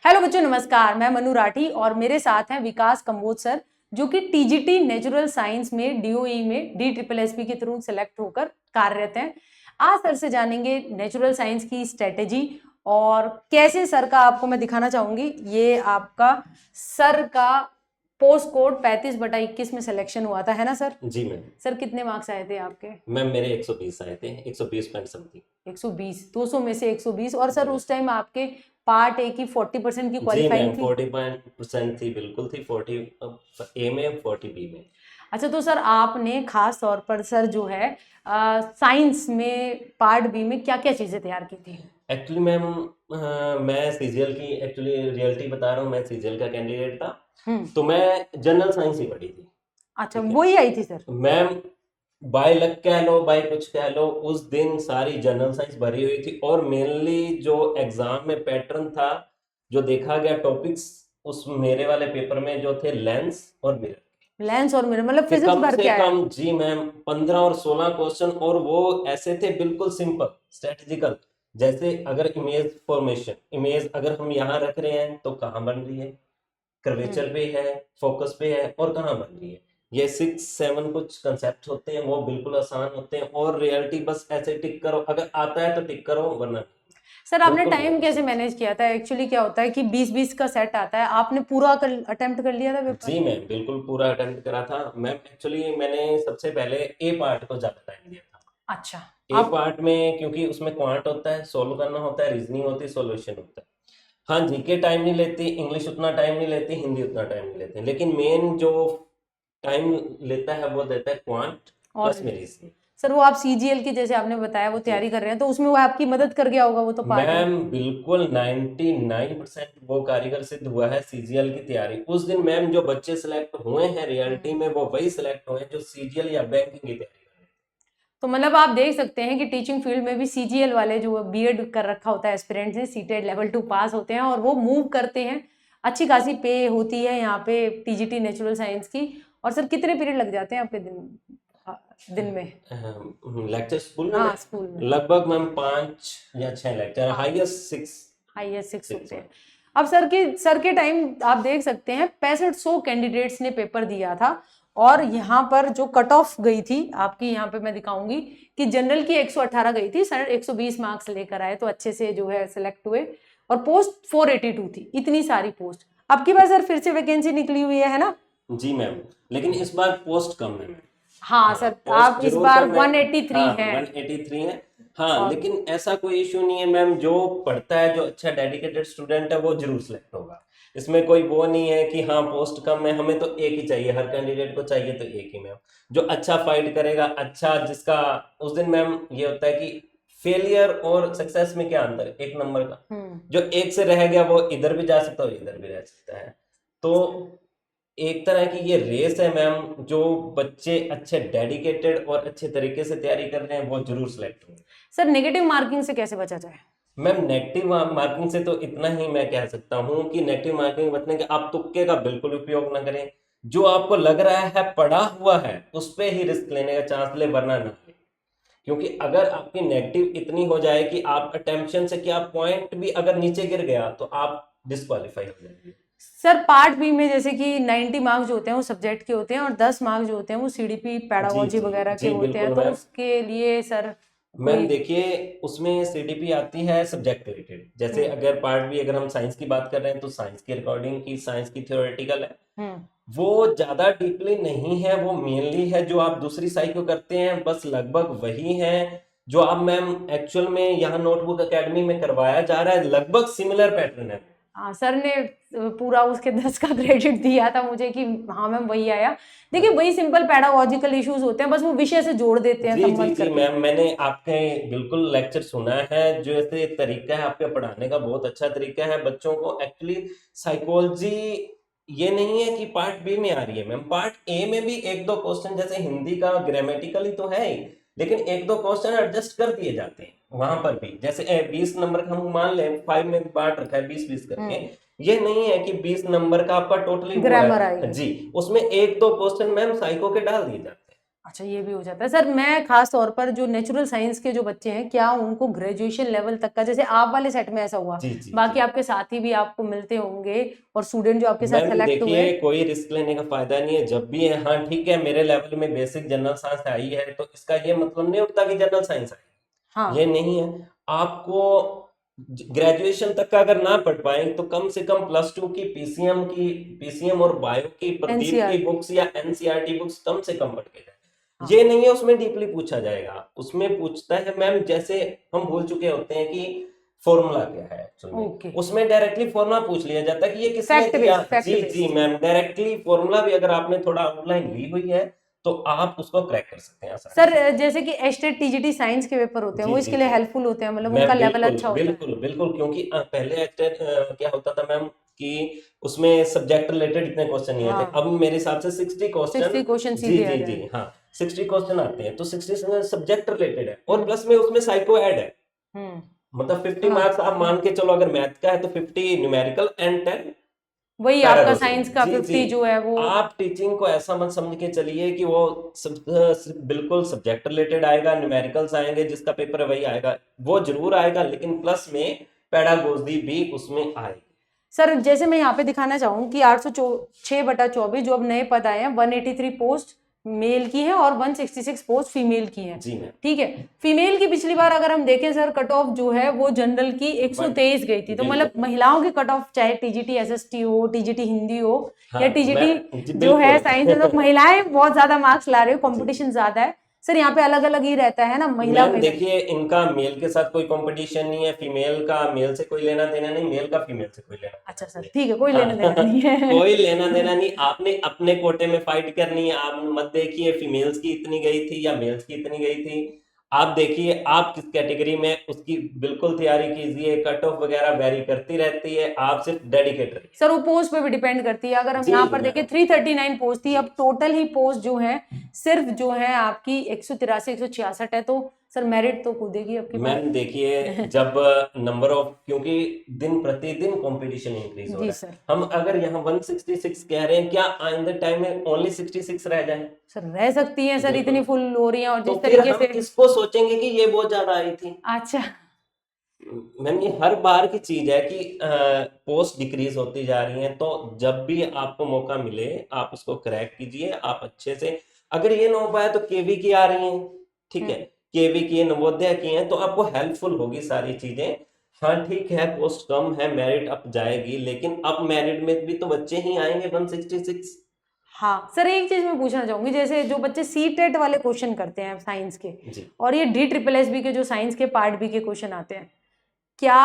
Hello बच्चों, नमस्कार। मैं मनु राठी और मेरे साथ हैं विकास कंबोज सर, जो कि टीजीटी नेचुरल साइंस में डीओई में DSSP के थ्रू सेलेक्ट होकर कार्यरत हैं। आज सर से जानेंगे नेचुरल साइंस की स्ट्रेटेजी और कैसे सर का आपको मैं दिखाना चाहूंगी। ये आपका सर का पोस्ट कोड 35/21 में सिलेक्शन हुआ था, है ना सर? जी मैम। सर कितने मार्क्स आए थे आपके? मैम मेरे 120 आए थे, 120 पॉइंट समथिंग। 120, 200 में से 120। और सर उस टाइम आपके पार्ट ए की 40% की जी क्वालिफाइंग मैम, थी। 40% थी, बिल्कुल थी। 40 ए में, 40 बी में। अच्छा, तो सर आपने खास तौर पर सर जो है साइंस में पार्ट बी में क्या क्या चीजें तैयार की थी? एक्चुअली मैम, मैं सीजीएल की एक्चुअली रियलिटी बता रहा हूँ। मैं सीजीएल का कैंडिडेट था, तो मैं जनरल साइंस ही पढ़ी थी। अच्छा, ठीक है वही आई थी सर। मैम, बाय लक कह लो, बाय कुछ कह लो, उस दिन सारी जनरल साइंस भरी हुई थी। और मेनली जो एग्जाम में पैटर्न था, जो देखा गया टॉपिक्स उस मेरे वाले पेपर में जो थे, लेंस और मिरर लेंस और मिरर मतलब के फिजिक्स कम भर से के आया। कम। जी मैम, 15 और 16 क्वेश्चन, और वो ऐसे थे बिल्कुल सिंपल स्ट्रेटेजिकल। जैसे अगर इमेज फॉर्मेशन, इमेज अगर हम यहाँ रख रहे हैं तो कहाँ बन रही है, कर्वेचर पे है, फोकस पे है, और कहाँ बन रही है। ये 6-7 कुछ कंसेप्ट होते हैं, वो बिल्कुल आसान होते हैं। और रियलिटी बस ऐसे टिक करो, अगर आता है तो टिक करो, वरना सर आपने बिल्कुल टाइम बहुत कैसे आसान। मैनेज किया था? एक्चुअली क्या होता है कि 20-20 का सेट आता है, आपने पूरा अटेम्प्ट कर लिया था पेपर? जी मैम, बिल्कुल पूरा अटेम्प्ट करा था मैम। एक्चुअली मैंने सबसे पहले ए पार्ट को ज्यादा टाइम दिया था। अच्छा। ए आप पार्ट में, क्योंकि उसमें क्वांट होता है, सोल्व करना होता है, रीजनिंग होती है, सॉल्यूशन होता है। हाँ, जीके टाइम नहीं लेती, इंग्लिश उतना टाइम नहीं लेती, हिंदी उतना टाइम नहीं लेती, लेकिन मेन जो टाइम लेता है वो देता है क्वांट और प्लस में रीजनिंग। सर वो आप सीजीएल की जैसे आपने बताया वो जी तैयारी कर रहे हैं, तो उसमें वो आपकी मदद कर गया होगा, वो तो पार्ट है। मैम, बिल्कुल 99% वो कारीगर सिद्ध हुआ है सीजीएल की तैयारी। उस दिन मैम जो बच्चे सिलेक्ट हुए हैं रियलिटी में, वो वही सिलेक्ट हुए हैं जो सीजीएल या बैंकिंग की तैयारी कर रहे तो मतलब आप देख सकते हैं कि टीचिंग फील्ड में भी सीजीएल वाले जो बीएड कर रखा होता है एस्पिरेंट्स हैं, सीटेड लेवल 2 पास होते हैं और वो मूव करते हैं। अच्छी खासी पे होती है यहाँ पे टीजीटी नेचुरल साइंस की। और सर कितने पीरियड लग जाते हैं आपके दिन में? हैं। लेक्चर स्कूल में हाँ, स्कूल में लगभग मैम 5 या 6 लेक्चर, हाईएस्ट 6। हाईएस्ट 6 6 होते हैं। अब सर के टाइम आप देख सकते हैं 6500 कैंडिडेट्स ने पेपर दिया था। और यहाँ पर जो कट ऑफ गई थी आपकी, यहाँ पे मैं दिखाऊंगी कि जनरल की 118 गई थी, सर 120 मार्क्स लेकर आए तो अच्छे से जो है सिलेक्ट हुए। और पोस्ट 482 थी, इतनी सारी पोस्ट। अब की बार सर फिर से वैकेंसी निकली हुई है ना? जी मैम, लेकिन इस बार पोस्ट कम है मैम। हाँ हाँ, सर, आप पोस्ट इस जरूर बार कम है। 183 हाँ, है। 183 है। हाँ, और लेकिन ऐसा कोई इशू नहीं है मैम। जो पढ़ता है, जो अच्छा डेडिकेटेड स्टूडेंट है, वो जरूर सिलेक्ट होगा। इसमें कोई वो नहीं है कि हाँ पोस्ट कम है, हमें तो एक ही चाहिए, हर कैंडिडेट को चाहिए तो एक ही मैम। जो अच्छा फाइट करेगा, अच्छा जिसका उस दिन मैम ये होता है कि फेलियर और सक्सेस में क्या अंतर है, 1 नंबर का। जो एक से रह गया वो इधर भी जा सकता है और इधर भी रह सकता है। तो एक तरह की ये रेस है मैम। जो बच्चे अच्छे डेडिकेटेड और अच्छे तरीके से तैयारी कर रहे हैं, वो जरूर सिलेक्ट होंगे। सर नेगेटिव मार्किंग से कैसे बचा जाए? मैम, नेगेटिव मार्किंग से तो इतना ही मैं कह सकता हूँ कि नेगेटिव मार्किंग बचने के आप तुक्के का बिल्कुल उपयोग ना करें। जो आपको लग रहा है पढ़ा हुआ है, उस पे ही रिस्क लेने का चांस ले, वरना ना ले। क्योंकि अगर आपकी नेगेटिव इतनी हो जाए कि आप अटेम्पशन से, कि आप पॉइंट भी अगर नीचे गिर गया, तो आप डिस्क्वालीफाई हो जाएंगे। सर पार्ट बी में जैसे कि 90 मार्क्स जो होते हैं वो सब्जेक्ट के होते हैं और 10 मार्क्स जो होते हैं वो सीडीपी जी पैडागोजी जी वगैरह के जी, होते हैं, बिल्कुल तो मैम। उसके लिए सर मैम कोई? देखिए, उसमें सीडीपी आती है सब्जेक्ट रिलेटेड। जैसे अगर पार्ट भी, अगर हम साइंस की बात कर रहे हैं, तो साइंस के अकॉर्डिंग की साइंस की थ्योरेटिकल है। हम्म। वो ज्यादा डीपली नहीं है, वो मेनली है जो आप दूसरी साइड को करते हैं, बस लगभग वही है जो आप मैम एक्चुअल में यहाँ नोटबुक एकेडमी में करवाया जा रहा है। लगभग सिमिलर पैटर्न है। हाँ, सर ने पूरा उसके 10 का क्रेडिट दिया था मुझे कि हाँ मैम वही आया। देखिए वही सिंपल पैडागोजिकल इश्यूज होते हैं, बस वो विषय से जोड़ देते हैं जी जी संबंध जी करके। मैम, मैंने आपके बिल्कुल लेक्चर सुना है। जो ऐसे तरीका है आपके पढ़ाने का, बहुत अच्छा तरीका है बच्चों को। एक्चुअली साइकोलॉजी ये नहीं है कि पार्ट बी में आ रही है मैम, पार्ट ए में भी 1-2 क्वेश्चन, जैसे हिंदी का ग्रामेटिकली तो है ही, लेकिन 1-2 क्वेश्चन एडजस्ट कर दिए जाते हैं वहां पर भी। जैसे 20 नंबर का हम मान लें, 5 में बांट रखा है 20-20 करके। ये नहीं है कि 20 नंबर का आपका टोटली वो ग्रामर है आएगी। जी। उसमें 1-2 क्वेश्चन मैम साइको के डाल दिए जाते हैं। अच्छा, ये भी हो जाता है सर। मैं खास तौर पर जो नेचुरल साइंस के जो बच्चे हैं, क्या उनको ग्रेजुएशन लेवल तक का, जैसे आप वाले सेट में ऐसा हुआ, जी जी बाकी जी आपके साथी भी आपको मिलते होंगे और स्टूडेंट जो आपके साथ मैम सेलेक्ट हुए? देखिए, कोई रिस्क लेने का फायदा नहीं है जब भी है। हाँ ठीक है, मेरे लेवल में बेसिक जनरल साइंस आई है तो इसका ये मतलब नहीं उठता कि जनरल साइंस आई, ये हाँ, नहीं है। आपको ग्रेजुएशन तक का अगर ना पढ़ पाए तो कम से कम +2 पीसीएम और बायो की प्रदीप की एनसीईआरटी। बुक्स या एनसीईआरटी बुक्स कम से कम पढ़ के जाए। हाँ, ये नहीं है उसमें डीपली पूछा जाएगा, उसमें पूछता है मैम, जैसे हम भूल चुके होते हैं कि फॉर्मूला क्या है एक्चुअल में, ओके। उसमें डायरेक्टली फॉर्मूला पूछ लिया जाता है कि ये किसने फैक्ट दिया। बेस्ड, फैक्ट जी जी बेस्ड। मैम, डायरेक्टली फॉर्मूला भी अगर आपने थोड़ा आउटलाइन ली हुई है तो आप उसको क्रैक कर सकते हैं आसानी सर से। जैसे कि एस्टेट टीजीटी साइंस के पेपर होते हैं, जी वो जी इसके लिए जी हेल्पफुल होते हैं, मतलब उनका मैम, लेवल बिल्कुल अच्छा होता है? बिल्कुल बिल्कुल, क्योंकि पहले क्या होता था मैम कि उसमें सब्जेक्ट रिलेटेड इतने क्वेश्चन नहीं आते, हाँ, अब मेरे हिसाब से 60 क्वेश्चन। 60 क्वेश्चन जी सीधे आ जी जी जाएंगे। हाँ, 60 क्वेश्चन आते हैं तो 60 सब्जेक्ट रिलेटेड है और हम्म। प्लस में उसमें साइको ऐड है। हम्म। मतलब 50 हाँ, मार्क्स आप मान के चलो, अगर मैथ का है तो 50 न्यूमेरिकल एंड 10 वही आपका पैराडोजी। साइंस का जी जी 50 जो है वो। आप टीचिंग को ऐसा मत समझ के चलिए कि वो बिल्कुल सब्जेक्ट रिलेटेड आएगा, न्यूमेरिकल्स आएंगे, जिसका पेपर है वही आएगा। वो जरूर आएगा लेकिन प्लस में पैडागोजी भी उसमें आएगी। सर जैसे मैं यहाँ पे दिखाना चाहूँ कि 806/24 जो अब नए पद आए हैं, 183 पोस्ट मेल की है और 166 पोस्ट फीमेल की है। जी मैम। ठीक है। फीमेल की पिछली बार अगर हम देखें सर, कट ऑफ जो है वो जनरल की 123 गई थी, तो मतलब बिल्कुल। महिलाओं की कट ऑफ, चाहे टीजीटी एसएसटी हो, टीजीटी हिंदी हो हाँ या टीजीटी जी जो है बिल्कुल। साइंस है, तो महिलाएं बहुत ज्यादा मार्क्स ला रही हो, जी कंपटीशन ज्यादा है। सर यहाँ पे अलग अलग ही रहता है ना, महिला मैम महिला। देखिए, इनका मेल के साथ कोई कंपटीशन नहीं है, फीमेल का मेल से कोई लेना देना नहीं, मेल का फीमेल से कोई लेना अच्छा देना सर, नहीं ठीक है, कोई लेना है। देना नहीं हाँ, है। कोई लेना देना नहीं। आपने अपने कोटे में फाइट करनी है। आप मत देखिए फीमेल्स की इतनी गई थी या मेल्स की इतनी गई थी, आप देखिए आप किस कैटेगरी में, उसकी बिल्कुल तैयारी कीजिए। कट ऑफ वगैरह वेरी करती रहती है, आप सिर्फ डेडिकेट रहिए। सर वो पोस्ट पे भी डिपेंड करती है। अगर हम जी यहाँ पर देखें मैम। 339 पोस्ट थी, जी अब टोटल ही पोस्ट जो है सिर्फ जो है आपकी 183 166 है, तो सर मेरिट तो कूदेगी आपकी मैम देखिए, बार। जब नंबर ऑफ, क्योंकि दिन प्रतिदिन कंपटीशन इंक्रीज हो जी रहा सर। है, हम अगर यहाँ 166 कह रहे हैं, क्या आइंदे टाइम में ओनली 66 रह जाए? सर रह सकती हैं सर, बिल्कुल। इतनी फुल हो रही हैं और तो जिस फिर तरीके हम से। इसको सोचेंगे कि ये बहुत ज्यादा आई थी। अच्छा। मैम ये हर बार की चीज है कि पोस्ट डिक्रीज होती जा रही है, तो जब भी आपको मौका मिले आप उसको क्रैक कीजिए, आप अच्छे से। अगर ये ना हो पाया तो केवी की आ रही हैं, ठीक है, हम्म। केवी की है, नवोदय की हैं, तो आपको हेल्पफुल होगी सारी चीजें। हाँ ठीक है, पोस्ट कम है, मेरिट अप जाएगी, लेकिन अब मेरिट में भी तो बच्चे ही आएंगे 166। हाँ सर, एक चीज मैं पूछना चाहूंगी, जैसे जो बच्चे सी टेट वाले क्वेश्चन करते हैं साइंस के, जी और ये डी ट्रिपल एस बी के जो साइंस के पार्ट बी के क्वेश्चन आते हैं, क्या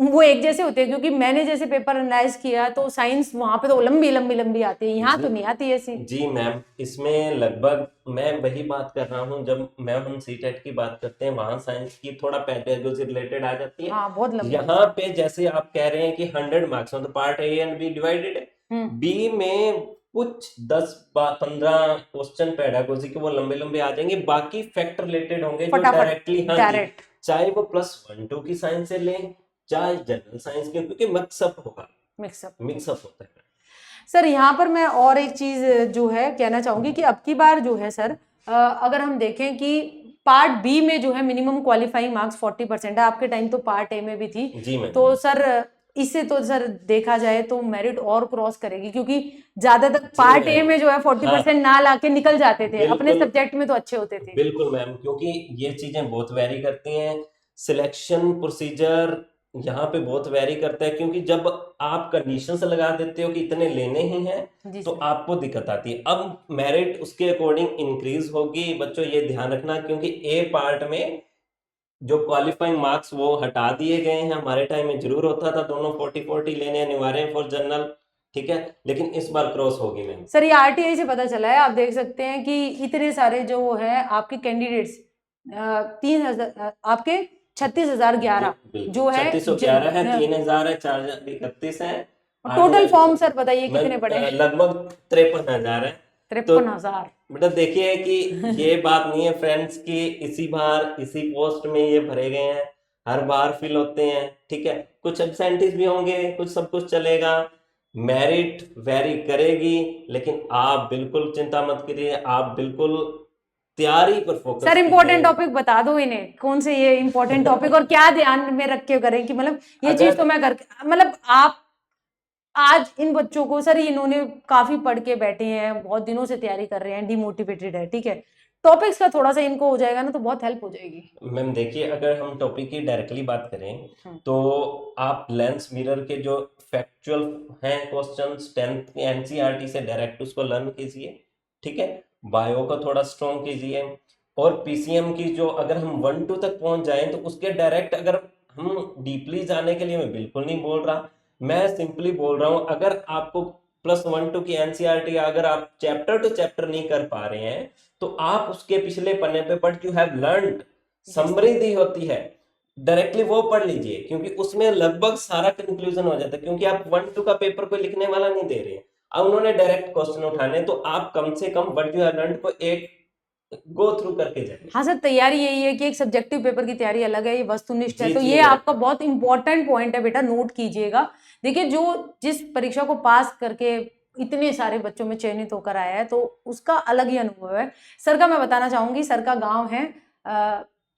वो एक जैसे होते हैं? क्योंकि मैंने जैसे पेपर एनालाइज किया तो साइंस वहां पे तो लंबी लंबी लंबी आती है, यहाँ जी तो नहीं आती ऐसी। जी मैम, इसमें लगभग मैं वही बात कर रहा हूँ, जब मैम हम सीटेट की बात करते हैं वहां साइंस की थोड़ा पेडागोजी रिलेटेड आ जाती है। हाँ, बहुत लंबी यहाँ होती पे जैसे आप कह रहे हैं कि 100 मार्क्स में तो part A and B divided है, है। बी में कुछ 10-15 क्वेश्चन पेडागोजी के वो लंबे लंबे आ जाएंगे, बाकी फैक्ट रिलेटेड होंगे जो फटाफट, डायरेक्टली, हाँ जी, डायरेक्ट। चाहे वो +1-2 की साइंस से लें चाहे जनरल साइंस के, क्योंकि मिक्सअप होगा, मिक्सअप। मिक्सअप होता है। सर यहाँ पर मैं और एक चीज जो है कहना चाहूंगी कि अब की बार जो है सर, अगर हम देखें कि पार्ट बी में जो है मिनिमम क्वालिफाइंग मार्क्स 40% है, आपके टाइम तो पार्ट ए में भी थी, जी मैम। तो सर इससे तो सर देखा जाए तो मेरिट और क्रॉस करेगी, क्योंकि ज्यादातर जी पार्ट ए मैम। में जो है हाँ 40% ना लाके निकल जाते थे, अपने बिल्कुल सब्जेक्ट में तो अच्छे होते थे। बिल्कुल मैम, क्योंकि ये चीजें बहुत वेरी करती हैं। सिलेक्शन प्रोसीजर यहाँ पे बहुत वेरी करता है, क्योंकि जब आप कंडीशंस लगा देते हो कि इतने लेने ही हैं जी तो सर। आपको दिक्कत आती है। अब मेरिट उसके अकॉर्डिंग इंक्रीज होगी बच्चों, ये ध्यान रखना, क्योंकि ए पार्ट में जो क्वालिफाइंग मार्क्स वो हटा दिए गए हैं। हमारे टाइम में जरूर होता था दोनों 40-40 लेने अनिवार्य हैं फॉर जनरल, ठीक है, लेकिन इस बार क्रॉस होगी मैम। सर ये आरटीआई से पता चला है, आप देख सकते हैं कि इतने सारे जो है आपके कैंडिडेट्स, 3,000 आपके 36,011 जो बिल्कुल है 3611 है, 3000 है, 4031 है, टोटल 8000। फॉर्म सर बताइए मैं कितने पड़े? लगभग 53,000 है। तो 53,000। बेटा देखिए कि ये बात नहीं है फ्रेंड्स कि इसी बार इसी पोस्ट में ये भरे गए हैं, हर बार फिल होते हैं, ठीक है, कुछ एब्सेंटीज भी होंगे, कुछ सब कुछ चलेगा। मेरिट वेरी करेगी, लेकिन आप बिल्कुल चिंता मत करिए, आप बिल्कुल तैयारी पर फोकस सर इम्पोर्टेंट टॉपिक बता दो इन्हें, कौन से ये इम्पोर्टेंट टॉपिक और क्या ध्यान में रख के करें कि मतलब ये चीज तो मैं करके, मतलब आप आज इन बच्चों को, सर इन्होंने काफी पढ़ के बैठे हैं, बहुत दिनों से तैयारी कर रहे हैं, डिमोटिवेटेड है, ठीक है, टॉपिक्स का थोड़ा सा इनको हो जाएगा ना तो बहुत हेल्प हो जाएगी। मैम देखिए, अगर हम टॉपिक की डायरेक्टली बात करें तो आप लेंस मिरर के जो फैक्चुअल हैं क्वेश्चंस 10th के एनसीईआरटी से डायरेक्ट उसको लर्न कीजिए, ठीक है, बायो को थोड़ा स्ट्रॉन्ग कीजिए, और पीसीएम की जो अगर हम 1-2 तक पहुंच जाएं तो उसके डायरेक्ट अगर हम डीपली जाने के लिए मैं बिल्कुल नहीं बोल रहा, मैं सिंपली बोल रहा हूं अगर आपको +1-2 की एनसीईआरटी अगर आप चैप्टर टू चैप्टर नहीं कर पा रहे हैं तो आप उसके पिछले पन्ने पे but you have learned summary दी होती है, डायरेक्टली वो पढ़ लीजिए, क्योंकि उसमें लगभग सारा कंक्लूजन हो जाता है, क्योंकि आप 1-2 का पेपर कोई लिखने वाला नहीं दे रहे हैं, अब उन्होंने डायरेक्ट क्वेश्चन उठाने, तो आप कम से कम व्हाट यू हैव लर्नड को एक गो थ्रू करके जाइए। हाँ सर, तैयारी यही है कि एक सब्जेक्टिव पेपर की तैयारी अलग है, ये वस्तुनिष्ठ है, जी तो जी ये मैम। आपका बहुत इंपॉर्टेंट पॉइंट है बेटा, नोट कीजिएगा। देखिए जो जिस परीक्षा को पास करके इतने सारे बच्चों में चयनित होकर आया है तो उसका अलग ही अनुभव है। सर का मैं बताना चाहूंगी, सर का गांव है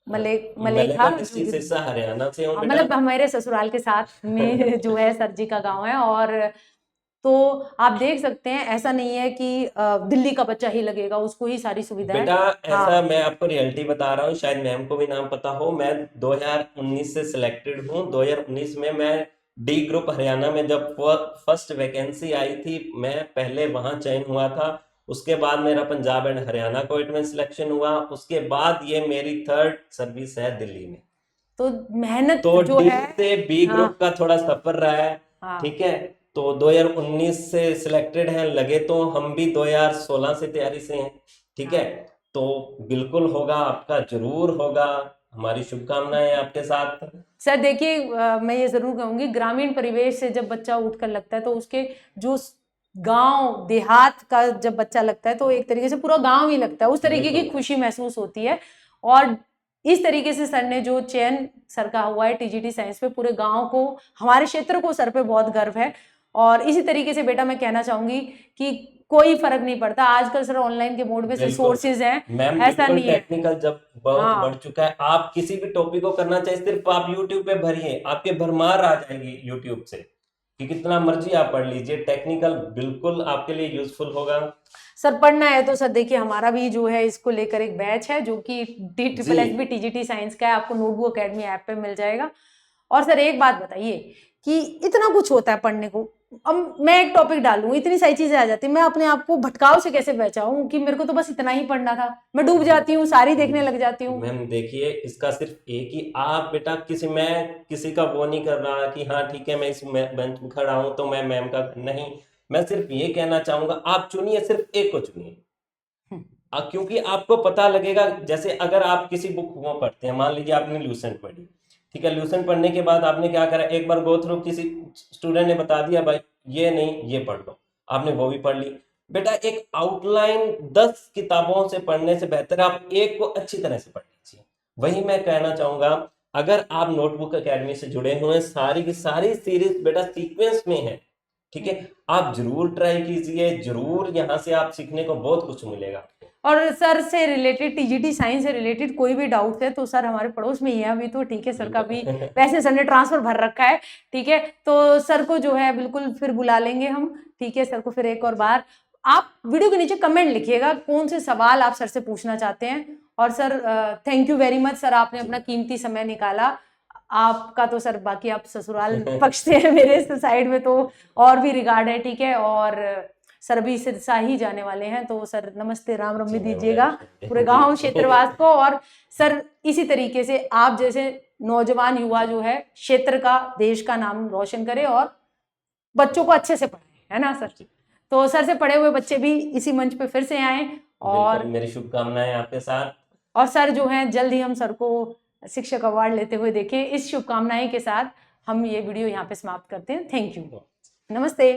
मलेखा, मलेखा डिस्ट्रिक्ट सिरसा हरियाणा से हूँ बेटा। मतलब हमारे ससुराल के साथ में जो है सर जी का गांव है। और तो आप देख सकते हैं, ऐसा नहीं है कि दिल्ली का बच्चा ही लगेगा, उसको ही सारी सुविधाएं। बेटा ऐसा हाँ मैं आपको रियलिटी बता रहा हूँ, शायद मैम को भी नाम पता हो, मैं 2019 से सिलेक्टेड हूँ। 2019 में मैं डी ग्रुप हरियाणा में जब फर्स्ट वैकेंसी आई थी, मैं पहले वहां चयन हुआ था, उसके बाद मेरा पंजाब एंड हरियाणा कोइट में सिलेक्शन हुआ, उसके बाद ये मेरी 3rd सर्विस है दिल्ली में। तो मेहनत तो जो डी है, से बी हाँ ग्रुप का थोड़ा सफर रहा है, हाँ ठीक है, तो 2019 से सिलेक्टेड हैं, लगे तो हम भी 2016 से तैयारी से हैं, ठीक है, हाँ। तो बिल्कुल होगा, आपका जरूर होगा, हमारी शुभकामनाएं आपके साथ। सर देखिए मैं ये जरूर कहूंगी, ग्रामीण परिवेश से जब बच्चा उठकर लगता है तो उसके जो गांव देहात का जब बच्चा लगता है तो एक तरीके से पूरा गांव ही लगता है, उस तरीके की बिल्कुल खुशी महसूस होती है। और इस तरीके से सर ने जो चयन सर का हुआ है टीजीटी साइंस पे, पूरे गांव को, हमारे क्षेत्र को सर पे बहुत गर्व है। और इसी तरीके से बेटा मैं कहना चाहूंगी कि कोई फर्क नहीं पड़ता, आजकल सर ऑनलाइन के मोड में से बिल्कुल सोर्सेज हैं, मैम, ऐसा बिल्कुल नहीं है। टेक्निकल जब बहुत बढ़ हाँ चुका है, आप किसी भी टॉपिक को करना चाहिए सिर्फ आप यूट्यूब पे भरिए, आपके भरमार आ जाएगी यूट्यूब से, कि कितना मर्जी आप पढ़ लीजिए, टेक्निकल बिल्कुल आपके लिए यूजफुल होगा। सर पढ़ना है तो सर देखिए हमारा भी जो है इसको लेकर एक बैच है जो कि DSSB TGT साइंस का है, आपको नोटबुक एकेडमी ऐप पे मिल जाएगा। और सर एक बात बताइए कि इतना कुछ होता है पढ़ने को, अब मैं एक टॉपिक डालूं इतनी सारी चीजें आ जाती है, मैं अपने आप को भटकाव से कैसे बचाऊं कि मेरे को तो बस इतना ही पढ़ना था, मैं डूब जाती हूँ, सारी देखने लग जाती हूँ। मैम देखिए, इसका सिर्फ एक ही, आप बेटा मैं किसी का वो नहीं कर रहा कि हाँ ठीक है मैं इस बेंच में खड़ा हूं तो मैं मैम का नहीं, मैं सिर्फ ये कहना चाहूंगा आप चुनिए, सिर्फ एक को चुनिए, क्योंकि आपको पता लगेगा, जैसे अगर आप किसी बुक को पढ़ते हैं, मान लीजिए आपने ल्यूसेंट पढ़ी, ठीक है, ल्यूसेंट पढ़ने के बाद आपने क्या करा, एक बार गो थ्रू, किसी स्टूडेंट ने बता दिया भाई ये नहीं ये पढ़ लो, आपने वो भी पढ़ ली, बेटा एक आउटलाइन 10 किताबों से पढ़ने से बेहतर आप एक को अच्छी तरह से पढ़ लीजिए। वही मैं कहना चाहूंगा, अगर आप नोटबुक एकेडमी से जुड़े हुए हैं, सारी की सारी सीरीज बेटा सीक्वेंस में है, ठीक है, आप जरूर ट्राई कीजिए, जरूर यहाँ से आप सीखने को बहुत कुछ मिलेगा। और सर से रिलेटेड TGT साइंस से रिलेटेड कोई भी डाउट है तो सर हमारे पड़ोस में ही है अभी तो, ठीक है, सर का भी वैसे सर ने ट्रांसफर भर रखा है, ठीक है, तो सर को जो है बिल्कुल फिर बुला लेंगे हम, ठीक है, सर को फिर एक और बार आप वीडियो के नीचे कमेंट लिखिएगा कौन से सवाल आप सर से पूछना चाहते हैं। और sir thank you very much sir, आपने अपना कीमती समय निकाला, आपका तो सर बाकी आप ससुराल पक्ष से है, मेरे साइड में तो और भी रिगार्ड है, ठीक है, और सर भी सिरसा ही जाने वाले हैं, तो सर नमस्ते राम रम्मी दीजिएगा पूरे गांव क्षेत्रवास को। और सर इसी तरीके से आप जैसे नौजवान युवा जो है क्षेत्र का देश का नाम रोशन करे और बच्चों को अच्छे से पढ़ाए, है ना सर, तो सर से पढ़े हुए बच्चे भी इसी मंच पे फिर से आए। और मेरी शुभकामनाएं आपके साथ। और सर जो है जल्द ही हम सर को शिक्षक अवार्ड लेते हुए देखें, इस शुभकामनाएं के साथ हम ये वीडियो यहाँ पे समाप्त करते हैं। थैंक यू, नमस्ते।